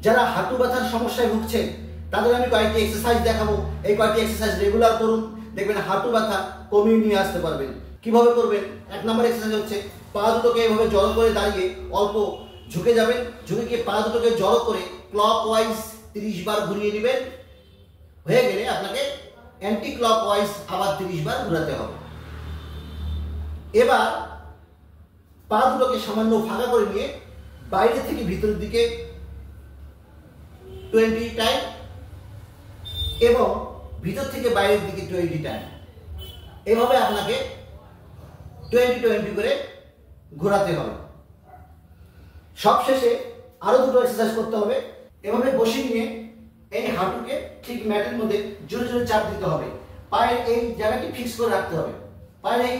যারা হাঁটু ব্যথার সমস্যায় ভুগছেন তাদের আমি কয়েকটি এক্সারসাইজ দেখাবো। এই কয়েকটি এক্সারসাইজ রেগুলার করুন, দেখবেন হাঁটু ব্যথা কমিয়ে নিয়ে আসতে পারবেন। কিভাবে করবেন? 1 নম্বর এক্সারসাইজ হচ্ছে পা দুটোকে এভাবে জড়ো করে দাঁড়িয়ে অল্প ঝুঁকে যাবেন, ঝুঁকে গিয়ে পা দুটোকে জড়ো করে ক্লকওয়াইজ 30 বার ঘুরিয়ে নেবেন। হয়ে গেলে আপনাকে অ্যান্টি ক্লকওয়াইজ আবার 30 বার ঘোরাতে হবে। এবার পা দুটোকে সামান্য ফাঁকা করে নিয়ে বাইরে থেকে ভিতরের দিকে 20 টাইম এবং ভিতর থেকে বাইরের দিকে 20 টাইম, এভাবে আপনাকে 20 করে ঘোরাতে হবে। সবশেষে আরো দুটো এক্সারসাইজ করতে হবে। এভাবে বসে নিয়ে এই হাঁটুকে ঠিক ম্যাটের মধ্যে জোরে জোরে চাপ দিতে হবে। পায়ের এই জায়গাটি ফিক্স করে রাখতে হবে, পায়ের এই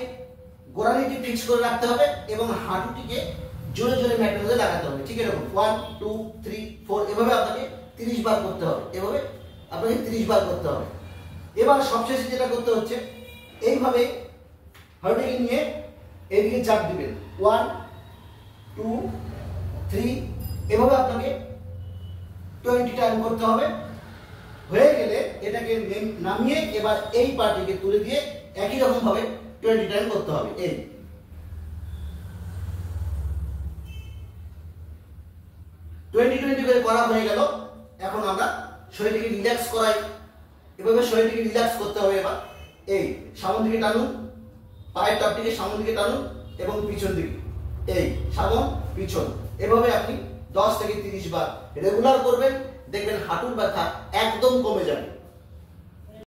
গোড়ালিটি ফিক্স করে রাখতে হবে এবং হাঁটুটিকে জোরে জোরে ম্যাটের মধ্যে লাগাতে হবে। ঠিক এরকম 1 2 3 4 এভাবে আপনাকে 30 বার করতে হবে। এভাবে আপনাকে 30 বার করতে হবে। এবার সবশেষে যেটা করতে হচ্ছে, এইভাবে হাঁটুটিকে নিয়ে এদিকে চাপ দিবেন 1 2 3 এভাবে আপনাকে 20 টাইম করতে হবে। হয়ে গেলে এটাকে নামিয়ে এবার এই পাটিকে তুলে দিয়ে একই রকম ভাবে 20 টাইম করতে হবে। এই 20 করে করা হয়ে গেল। এখন আমরা শরীরটাকে রিল্যাক্স করাই। এভাবে শরীরটাকে রিল্যাক্স করতে হবে। এবার এই সামনের দিকে টানুন, পায়ের টাপটিকে সামনের দিকে টানুন এবং পিছন দিকে, এই সামন পিছন, এভাবে আপনি 10 থেকে 30 বার রেগুলার করবেন, দেখবেন হাঁটুর ব্যথা একদম কমে যাবে।